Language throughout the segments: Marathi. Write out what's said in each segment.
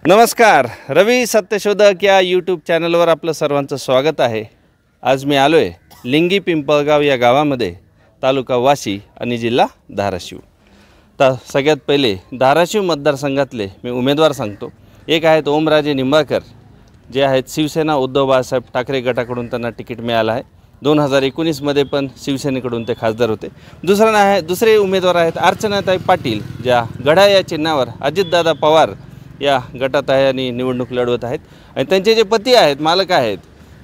नमस्कार, रवी सत्यशोधक या यूट्यूब चॅनलवर आपलं सर्वांचं स्वागत आहे। आज मी आलो आहे लिंगी पिंपळगाव या गावामध्ये, तालुका वाशी आणि जिल्हा धाराशिव। तर सगळ्यात पहिले धाराशिव मतदारसंघातले मी उमेदवार सांगतो। एक आहेत ओमराजे निंबाळकर, जे आहेत शिवसेना उद्धव बाळासाहेब ठाकरे गटाकडून त्यांना तिकीट मिळालं आहे। 2019 मध्ये पण शिवसेनेकडून ते खासदार होते। दुसरे उमेदवार आहेत अर्चनाताई पाटील, ज्या घड्याळ या चिन्हावर अजितदादा पवार या गटात आहे आणि निवडणूक लढवत आहेत। आणि त्यांचे जे पती आहेत, मालक आहेत,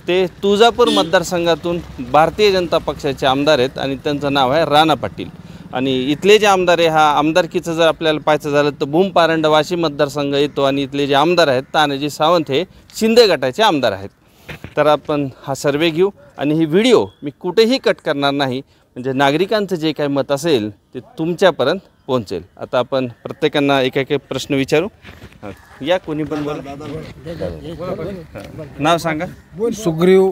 ते तुळजापूर मतदारसंघातून भारतीय जनता पक्षाचे आमदार आहेत आणि त्यांचं नाव आहे राणा पाटील। आणि इथले जे आमदार आहे, हा आमदारकीचं जर आपल्याला पाहायचं झालं तर भूम पारंड वाशी मतदारसंघ येतो आणि इथले जे आमदार आहेत तानाजी सावंत हे शिंदे गटाचे आमदार आहेत। तर आपण हा सर्वे घेऊ आणि ही व्हिडिओ मी कुठेही कट करणार नाही, म्हणजे नागरिकांचं जे काही मत असेल ते तुमच्यापर्यंत पोहोचेल। आता आपण प्रत्येकांना एक एक प्रश्न विचारू। या कोणी पण बोला, नाव सांगा। सुग्रीव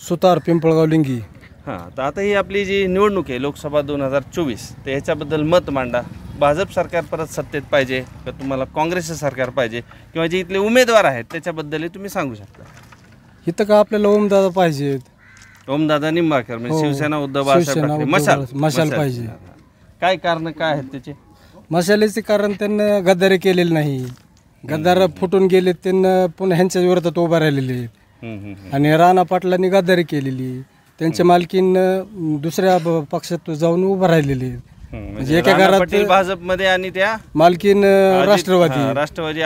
सुतार, पिंपळगाव लिंगी। हां, तर आता ही आपली जी निवडणूक आहे लोकसभा 2024, तर ह्याच्याबद्दल मत मांडा। भाजप सरकार परत सत्तेत पाहिजे का तुम्हाला काँग्रेसचं सरकार पाहिजे, किंवा जे इथले उमेदवार आहेत त्याच्याबद्दल तुम्ही सांगू शकता। इथं का आपल्याला ओमदादा पाहिजेत, ओमदादा निंबाळकर म्हणजे शिवसेना उद्धव बाळासाहेब ठाकरे मशाल पाहिजे। काय कारण काय आहेत त्याचे? मशालीचे कारण त्यांना गद्दारी केलेली नाही, गद्दार फुटून गेले, त्यांना पुन्हा ह्यांच्या विरोधात उभा राहिलेले आहेत। आणि राणा पाटलांनी गद्दारी केलेली, त्यांच्या मालकीन दुसऱ्या पक्षात जाऊन उभा राहिलेले आहेत। म्हणजे एका घरात भाजपमध्ये आणि त्या मालकीन राष्ट्रवादी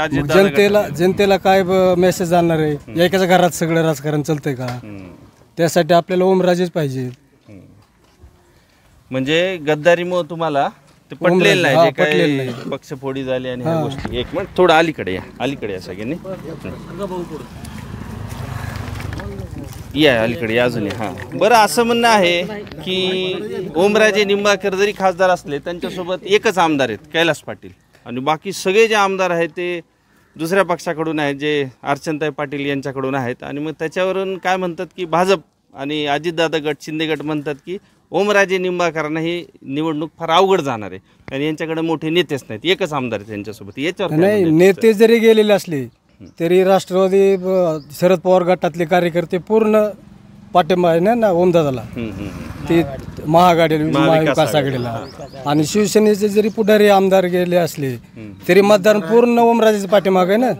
जनतेला काय मेसेज जाणार आहे? एकाच घरात सगळं राजकारण चालतंय का? त्यासाठी आपल्याला ओमराजेच पाहिजे। म्हणजे गद्दारीमुळे तुम्हाला ते पटलेलं नाही, जे काही पक्षफोडी झाली आणि ह्या गोष्टी। एक मिनिट, थोडं अलीकडे या सगळ्यांनी या अलीकडे या अजून। हां, बरं, असं म्हणणं आहे की ओमराजे निंबाळकर जरी खासदार असले, त्यांच्यासोबत एकच आमदार आहेत कैलास पाटील, आणि बाकी सगळे जे आमदार आहेत ते दुसऱ्या पक्षाकडून आहेत, जे अर्चनाताई पाटील यांच्याकडून आहेत। आणि मग त्याच्यावरून काय म्हणतात की भाजप आणि अजितदादा गट, शिंदे गट म्हणतात की ओमराजे निंबाळकरांना ही निवडणूक फार अवघड जाणार आहे आणि यांच्याकडे मोठे नेतेच नाहीत, एकच आमदार आहेत त्यांच्यासोबत। याच्यावर नाही, नेते जरी गेलेले असले तरी राष्ट्रवादी शरद पवार गटातले कार्यकर्ते पूर्ण पाठिंबा आहे ना ओमदादाला, ते महाविकास आघाडीला। आणि शिवसेनेचे जरी पुढारी आमदार गेले असले तरी मतदार पूर्ण ओमराजेचा पाठिंबा आहे ना।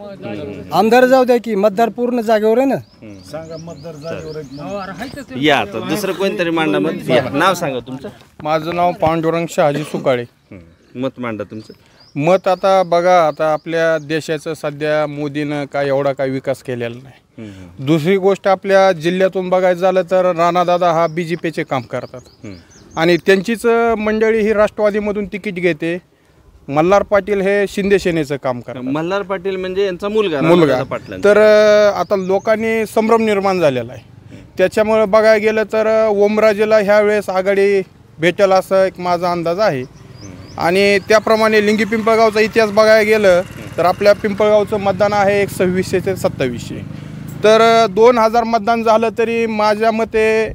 आमदार जाऊ द्या की मतदार पूर्ण जागेवर आहे ना। या तर दुसरं कोणतरी मांडा मत। नाव सांगा तुमचं। माझं नाव पांडुरंग शहाजी सुकाळे। मत मांडा तुमचं मत। आता बघा, आता आपल्या देशाचं सध्या मोदीनं काय एवढा काय विकास केलेला नाही। दुसरी गोष्ट, आपल्या जिल्ह्यातून बघायचं झालं तर राणादादा हा BJPचे काम करतात आणि त्यांचीच मंडळी ही राष्ट्रवादीमधून तिकीट घेते। मल्हार पाटील हे शिंदे सेनेचं काम करतात। मल्हार पाटील म्हणजे यांचा मुलगा। तर आता लोकांनी संभ्रम निर्माण झालेला आहे। त्याच्यामुळे बघायला गेलं तर ओमराजेला ह्या वेळेस आघाडी भेटेल असं एक माझा अंदाज आहे। आणि त्याप्रमाणे लिंगी पिंपळगावचा इतिहास बघायला गेलं तर आपल्या पिंपळगावचं मतदान आहे 2600 ते 2700। तर 2000 मतदान झालं तरी माझ्या मते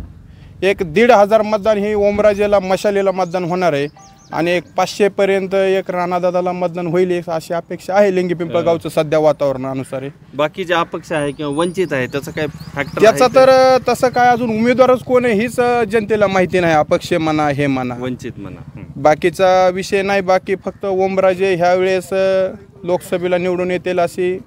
1500 मतदान हे ओमराजेला मशालीला मतदान होणार आहे आणि 500 पर्यंत राणादादाला मतदान होईल अशी अपेक्षा आहे लिंगी पिंपळगावचं सध्या वातावरणानुसार। बाकी जे अपक्ष आहे किंवा वंचित आहे त्याचं काय फॅक्टर? त्याचा तर तसं काय अजून उमेदवारच कोण आहे हीच जनतेला माहिती नाही। अपक्ष म्हणा, हे म्हणा, वंचित म्हणा, बाकीचा विषय नाही। बाकी फक्त ओमराजे ह्या वेळेस लोकसभेला निवडून येतील अशी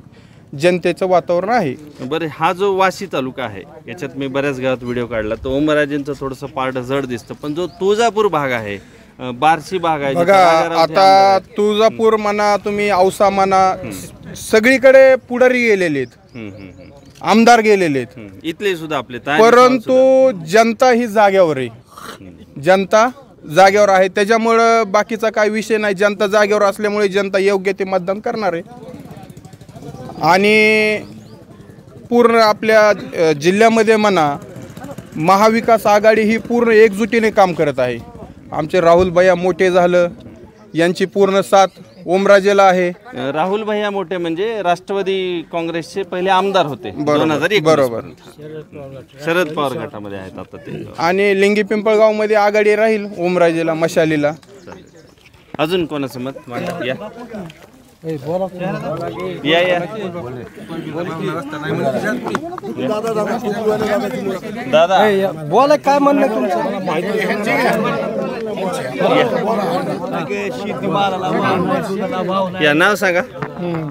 जनतेचं वातावरण आहे। बरं, हा जो वाशी तालुका आहे याच्यात मी बऱ्याच गावात व्हिडिओ काढला, तर ओमराजेंचं थोडंसं पार्ट जड दिसतं, पण जो तुळजापूर भाग आहे, बार्शी भाग आहे बघा, आता तुळजापूर म्हणा, तुम्ही औसा म्हणा, सगळीकडे पुढारी गेलेले आहेत, आमदार गेलेले आहेत, इथले सुद्धा आपले, परंतु जनता ही जाग्यावर आहे। जनता जागेवर आहे, त्याच्यामुळं बाकीचा काय विषय नाही। जनता जागेवर असल्यामुळे जनता योग्य ते मतदान करणार आहे। आणि पूर्ण आपल्या जिल्ह्यामध्ये म्हणा, महाविकास आघाडी ही पूर्ण एकजुटीने काम करत आहे। आमचे राहुल भैया मोठे झालं, यांची पूर्ण साथ ओमराजेला आहे। राहुल भैया मोठे म्हणजे राष्ट्रवादी काँग्रेसचे पहिले आमदार होते 2001, बरोबर, शरद पवार गटामध्ये आहेत आता ते। आणि लिंगी पिंपळगाव मध्ये आघाडी राहील ओमराजेला, मशालीला। अजून कोणाचं मत? या या या दादा बोला काय म्हणणं तुमचं? या नाव सांगा.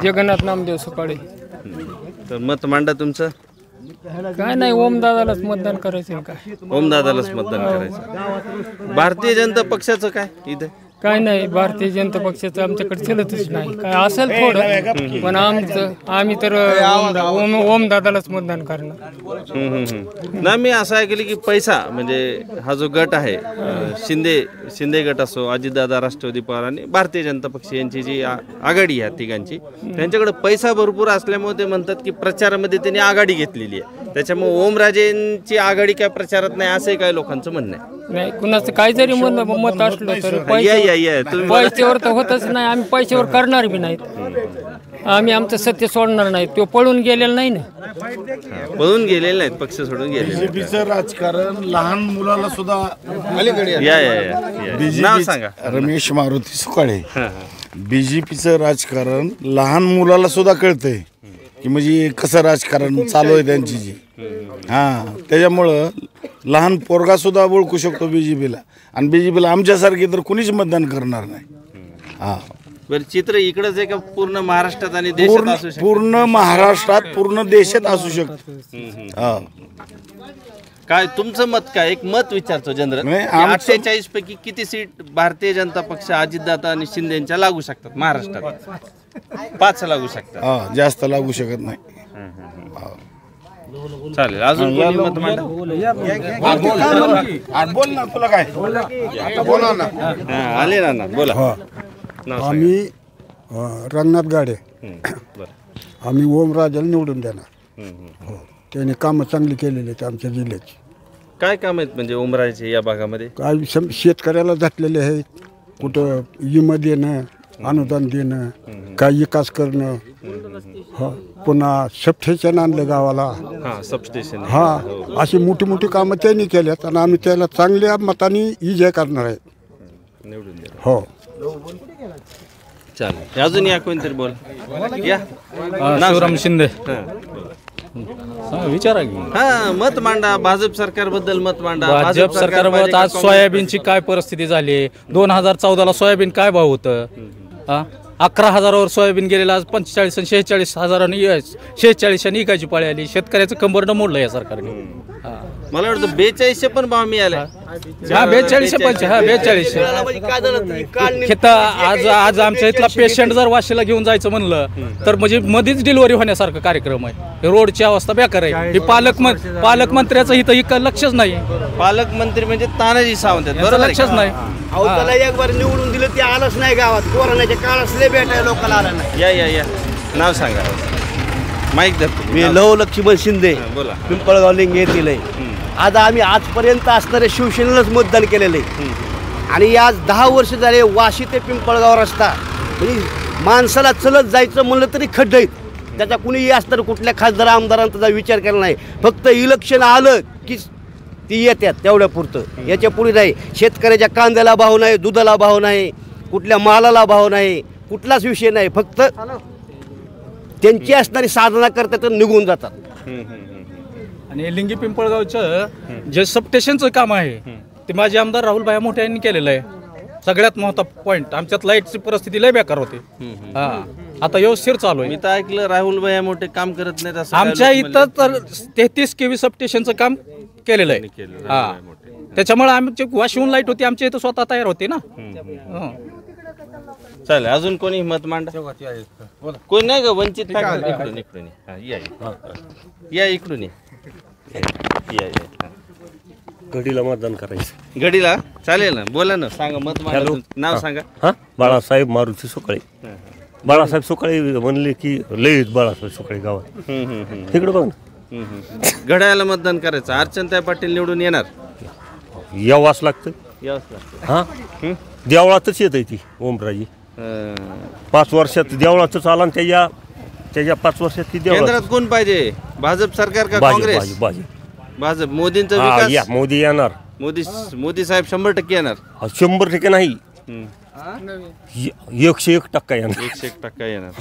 जगन्नाथ नामदेव सुकाळे. तर मत मांडा तुमचं. काय नाही, ओमदादालाच मतदान करायचं काय. ओमदादालाच मतदान करायचं. भारतीय जनता पक्षाचं काय इथे? काय नाही, भारतीय पक्षाचं आमच्याकडे चलतच नाही. काय असेल थोडं, पण आम्ही तर ओमदादालाच मतदान करणार. ना मी असं ऐकलं की पैसा म्हणजे हा जो गट आहे शिंदे गट असो, अजितदादा, राष्ट्रवादी पवार आणि भारतीय जनता पक्ष यांची जी आघाडी आहे तिघांची, त्यांच्याकडे पैसा भरपूर असल्यामुळे ते म्हणतात की प्रचारामध्ये त्यांनी आघाडी घेतलेली आहे. त्याच्यामुळे ओमराजेंची आघाडी काय प्रचारात नाही असंही काही लोकांचं म्हणणं आहे. नाही, कुणाचं काही जरी मत असलं तर पैशावर तर होतच नाही. आम्ही पैशावर करणार बी नाहीत. आम्ही आमचं सत्य सोडणार नाही. तो पळून गेलेला नाही ना. पळून गेलेले नाहीत, पक्ष सोडून गेले. बीजेपीचं राजकारण लहान मुलाला सुद्धा नाव सांगा. रमेश मारुती सुकाळे. बीजेपीचं राजकारण लहान मुलाला सुद्धा कळतंय की म्हणजे कसं राजकारण चालू आहे त्यांची जी. त्याच्यामुळं लहान पोरगा सुद्धा ओळखू शकतो बीजेपीला. आणि बीजेपीला आमच्यासारखी तर कुणीच मतदान करणार नाही. बरं, चित्र इकडंच आहे का पूर्ण महाराष्ट्रात आणि देशात असू शकतं? पूर्ण महाराष्ट्रात, पूर्ण देशात असू शकतं. काय तुमचं मत काय? एक मत विचारतो जनरल. 48 पैकी किती सीट भारतीय जनता पक्ष, अजितदादा आणि शिंदे यांच्या लागू शकतात महाराष्ट्रात? 5 लागू शकतात. जास्त लागू शकत नाही. चालेल. अजून कोणी मत मांडा? बोल ना, तुला काय बोला ना. आले ना, बोला. नाव सांगा. आम्ही रंगनाथ गाडे. बरं. आम्ही ओमराजाला निवडून देणार. हो, त्याने कामं चांगली केलेली आहेत आमच्या जिल्ह्याची. काय काम आहेत म्हणजे ओमराजे या भागामध्ये? काय शेतकऱ्याला घातलेले आहेत. कुठं विमा देणं, अनुदान देणं, काय विकास करणं. हो, पुन्हा सबस्टेशन आणलं गावाला. सबस्टेशन. अशी मोठी मोठी कामं त्यांनी केल्यात आणि आम्ही त्याला चांगल्या मताने विजय करणार आहे. निवडून द्या. हो, चालेल. अजून या कोणतरी बोल. या शिवराम शिंदे. विचारा की. मत मांडा. भाजप सरकारबद्दल मत मांडा. भाजप सरकारबद्दल आज सोयाबीनची काय परिस्थिती झाली? 2014ला सोयाबीन काय भाव होतं? 11,000वर सोयाबीन गेलेलं आज 45 आणि 46,000 46 इकायची पाळी आली. शेतकऱ्याचं कंबरडं मोडलं या सरकारने. मला वाटतं 4200 पण भाव मिळाला. 4200. आज आमच्या इथला पेशंट जर वाशीला घेऊन जायचं म्हणलं तर म्हणजे मध्येच डिलिव्हरी होण्यासारखं कार्यक्रम आहे. रोडची अवस्था बेकार आहे. ही पालकमंत्र्याचं इथं लक्षच नाही. पालकमंत्री म्हणजे तानाजी सावंत आहेत. बरं, लक्षच नाही. त्याला एक बार निवडून दिलं ते आलंच नाही गावात. कोरोनाच्या काळात लय भेटाय लोकांना आला नाही. या नाव सांगा. माईक धरतो. मी लव लक्ष्मण शिंदे, बोला. पिंपळगाव लिंग येथील आहे. आज आम्ही आजपर्यंत असणाऱ्या शिवसेनेलाच मतदान केलेलं आहे. आणि आज 10 वर्ष झाले वाशी ते पिंपळगाव रस्ता म्हणजे माणसाला चलत जायचं म्हणलं तरी खड्डे आहेत. त्याचा कुणीही असतं कुठल्या खासदार आमदारांचा त्याचा विचार केला नाही. फक्त इलेक्शन आलं की ती येतात तेवढ्या पुरतं. याच्या पुढे नाही. शेतकऱ्याच्या कांद्याला भाव नाही, दुधाला भाव नाही, कुठल्या मालाला भाव नाही, कुठलाच विषय नाही. फक्त त्यांची असणारी साधना करतात आणि निघून जातात. आणि लिंगी पिंपळगावचं जे सबस्टेशनचं काम आहे ते माझे आमदार राहुलभाई मोठे यांनी केलेलं आहे. सगळ्यात महत्त्वाचा पॉईंट, आमच्यात लाईटची परिस्थिती लय बेकार होती. आता व्यवस्थित चालू आहे. मी तर ऐकलं राहुलभाई मोठे काम करत नाहीत असं. आमच्या इथं तर 33 kV सबस्टेशनचं काम केलेलं आहे. त्याच्यामुळे आमची वाशिहून लाईट होती आमच्या इथं स्वतः तयार होती ना. चालेल. अजून कोणी मत मांडा? कोणी नाही का? वंचित इकडून या इकडून या. घडीला मतदान करायचं. घडीला चालेल ना. बोला ना, सांगा मत मांडा. नाव सांगा. बाळासाहेब मारुती सुकाळे. बाळासाहेब सुकाळे म्हणले की लय बाळासाहेब सुकाळे गावात. इकडे बघ ना. घड्याला मतदान करायचं. अर्चनताई पाटील निवडून येणार. यावाच लागतं. देवळातच येत आहे ती ओमराजी. 5 वर्षात देवळातच आला आणि त्याच्या 5 वर्षात ती केंद्रात कोण पाहिजे? भाजप सरकार का काँग्रेस? भाजप. मोदींचा विकास. मोदी येणार. मोदी साहेब 100% येणार. 100% नाही. 101% येणार. 101% येणार.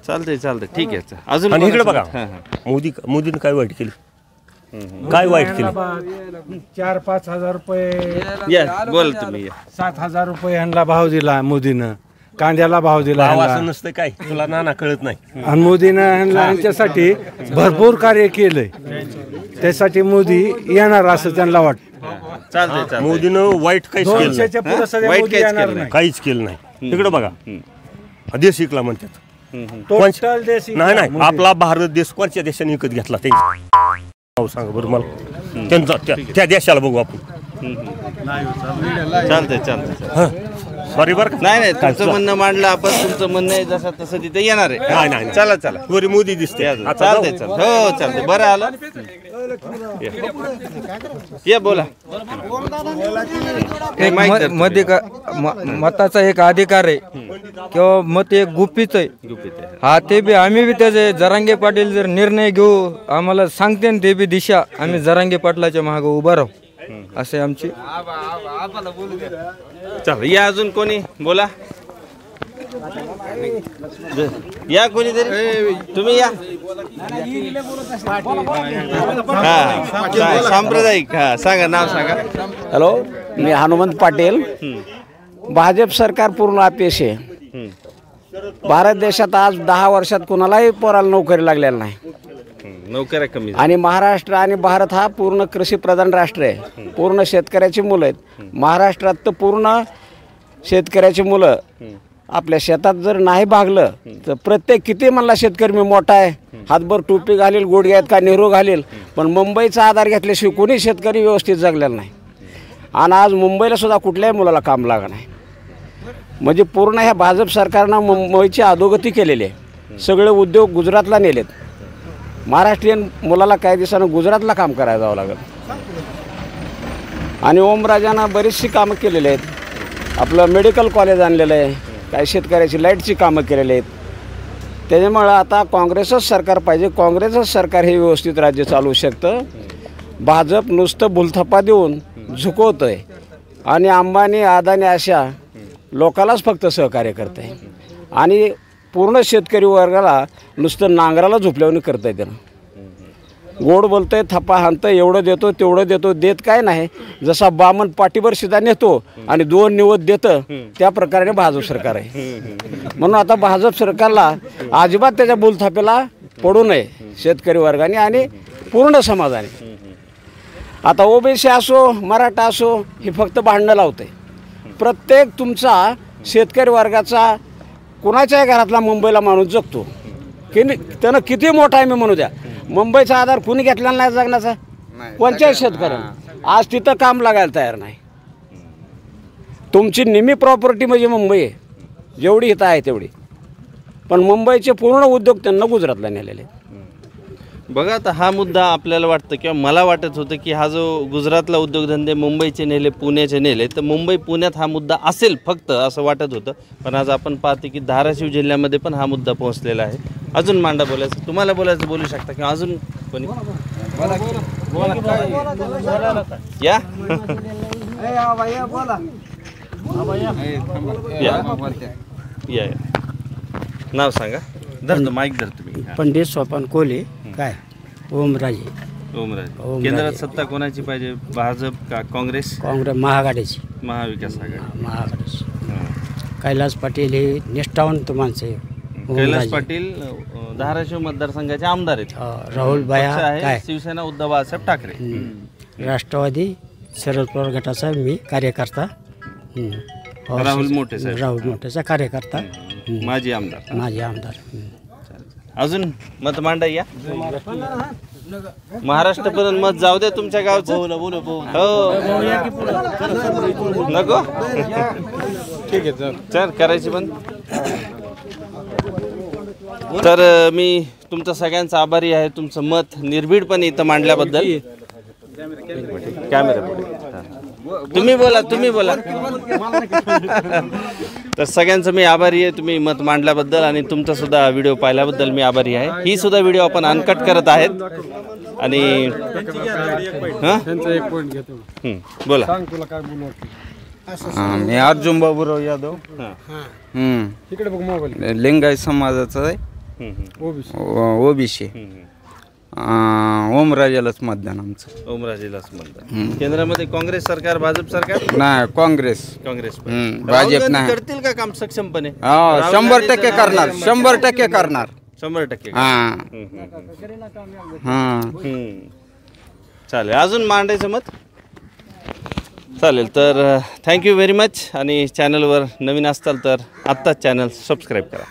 चालतंय ठीक आहे. अजून आणि इकडे कोणाचं? बघा हां, हां. मोदीनं काय वाईट केली? काय वाईट केली? 4-5 हजार रुपये या बोल तुम्ही या. 7,000 रुपये ह्यांना भाव दिला मोदीनं. कांद्याला भाव दिला भाव ह्यांना. असं नसतं काय, तुला नाना कळत नाही. आणि मोदीनं ह्यांच्यासाठी भरपूर कार्य केलंय. त्यासाठी मोदी येणार असं त्यांना वाटतं. चालतंय. मोदीनं वाईट काहीच केलं नाही. 200च्या पुढे सध्या वाईट मोदी काहीच येणार केलं नाही. काहीच केलं नाही. इकडे बघा, देश विकला म्हणतात. टोटल देश नाही आपला भारत देश कोणत्या देशाने विकत घेतला ते नाव सांगा बरं मला. त्यांचा त्या देशाला बघू आपण. चालतंय. सॉरी बरं. नाही तुमचं म्हणणं मांडलं आपण. तुमचं म्हणणं आहे जसं तसं तिथे येणार आहे. नाही. चला वरी मोदी दिसते. चालतंय. हो चालतंय. बरं आलं. या बोला. मताचा एक अधिकार आहे किंवा मत एक गुपित आहे. हा ते बी आम्ही बी त्याचे जरांगे पाटील जर निर्णय घेऊ आम्हाला सांगते ते बी दिशा आम्ही जरांगे पाटलाच्या मागे उभा राहू असे आमची. चला या अजून कोणी बोला. या कोणीतरी तुम्ही या. हा सांप्रदायिक. हा सांगा नाव सांगा. हॅलो, मी हनुमंत पाटील. भाजप सरकार पूर्ण अपयशी आहे. भारत देशात आज 10 वर्षात कोणालाही पोराला नोकरी लागलेला नाही. नोकऱ्या कमी. आणि महाराष्ट्र आणि भारत हा पूर्ण कृषी प्रधान राष्ट्र आहे. पूर्ण शेतकऱ्याची मुलं आहेत. महाराष्ट्रात तर पूर्ण शेतकऱ्याची मुलं आपल्या शेतात जर नाही भागलं तर प्रत्येक किती म्हणला शेतकरी मी मोठा आहे, हातभर टोपी घालील, गुडघ्यात का नेहरू घालील, पण मुंबईचा आधार घेतल्याशिवाय कोणी शेतकरी व्यवस्थित जगलेला नाही. आणि आज मुंबईला सुद्धा कुठल्याही मुलाला काम लागत नाही. म्हणजे पूर्ण ह्या भाजप सरकारनं मुंबईची अधोगती केलेली आहे. सगळे उद्योग गुजरातला नेलेत. महाराष्ट्रीयन मुलाला काही दिवसानं गुजरातला काम करायला जावं लागेल. आणि ओमराजानं बरीचशी कामं केलेली आहेत. आपलं मेडिकल कॉलेज आणलेलं आहे. काही शेतकऱ्याची लाईटची कामं केलेली आहेत. त्याच्यामुळं आता काँग्रेसच सरकार पाहिजे. काँग्रेसच सरकार हे व्यवस्थित राज्य चालवू शकतं. भाजप नुसतं भुलथप्पा देऊन झुकवतं आहे आणि अंबानी अदानी अशा लोकालाच फक्त सहकार्य करतं आहे. आणि पूर्ण शेतकरी वर्गाला नुसतं नांगराला झोपल्यावर करतं आहे. त्यानं गोड बोलतं आहे, थप्पा हाणतं, एवढं देतो तेवढं देतो, देत काय नाही. जसा बामण पाठीवर शिदा नेतो आणि 2 निवत देतं त्या प्रकारे भाजप सरकार आहे. म्हणून आता भाजप सरकारला अजिबात त्याच्या बोलथापेला पडू नये शेतकरी वर्गाने आणि पूर्ण समाजाने. आता ओबीसी असो मराठा असो हे फक्त भांडणं लावते. प्रत्येक तुमचा शेतकरी वर्गाचा कुणाच्याही घरातला मुंबईला माणूस जगतो की त्यानं किती मोठा आहे मी म्हणू द्या. मुंबईचा आधार कुणी घेतलेला नाही जगण्याचा कोणत्याही शेतकऱ्यानं. आज तिथं काम लागायला तयार नाही. तुमची निम्मी प्रॉपर्टी म्हणजे मुंबई आहे. जेवढी इथं आहे तेवढी. पण मुंबईचे पूर्ण उद्योग त्यांना गुजरातला नेलेले. बघा आता हा मुद्दा आपल्याला वाटतं किंवा मला वाटत होतं की हा जो गुजरातला उद्योगधंदे मुंबईचे नेले पुण्याचे नेले तर मुंबई पुण्यात हा मुद्दा असेल फक्त असं वाटत होतं. पण आज आपण पाहतो की धाराशिव जिल्ह्यामध्ये पण हा मुद्दा पोहोचलेला आहे. अजून मांडा बोलायचं तुम्हाला बोलायचं बोलू शकता किंवा अजून कोणी या या नाव सांगा. धरतो माईक धर तुम्ही. पंडित सोपान कोले. काय ओमराजे. केंद्रात सत्ता कोणाची पाहिजे, भाजप का काँग्रेस? काँग्रेस महाआघाडीची. महाविकास आघाडी. महाआघाडीची. कैलास पाटील हे निष्ठावंत माणसं आहे. कैलास पाटील धाराशिव मतदारसंघाचे आमदार आहेत. राहुल बाया आहे शिवसेना उद्धव बाळासाहेब ठाकरे. राष्ट्रवादी शरद पवार गटाचा मी कार्यकर्ता. राहुल मोठेचा कार्यकर्ता. माजी आमदार. अजून मत मांडा या. महाराष्ट्रपर्यंत मत जाऊ दे तुमच्या गावचं. हो नको ठीक आहे चल करायची बंद. तर मी तुमचं सगळ्यांचा आभारी आहे. तुमचं मत निर्भीडपणे इथं मांडल्याबद्दल. कॅमेरा तुम्ही बोला. तर सगळ्यांचं मी आभारी आहे. तुम्ही मत मांडल्याबद्दल आणि तुमचा सुद्धा व्हिडिओ पाहिल्याबद्दल मी आभारी आहे. ही सुद्धा व्हिडिओ आपण अनकट करत आहेत. आणि बोला मी अर्जुन बाबूराव यादव. इकडे बघ मोबाईल. लिंगायत समाजाचा आहे. ओबीसी. ओमराजेलाच मतदान आमचं. ओमराजेलाच मतदान. केंद्रामध्ये काँग्रेस सरकार, भाजप सरकार नाही, काँग्रेस. भाजप नाही. करतील का काम सक्षमपणे? 100% करणार. 100% करणार. 100%. चालेल. अजून मांडायचं मत? चालेल. तर थँक्यू व्हेरी मच. आणि चॅनलवर नवीन असताल तर आत्ताच चॅनल सबस्क्राईब करा.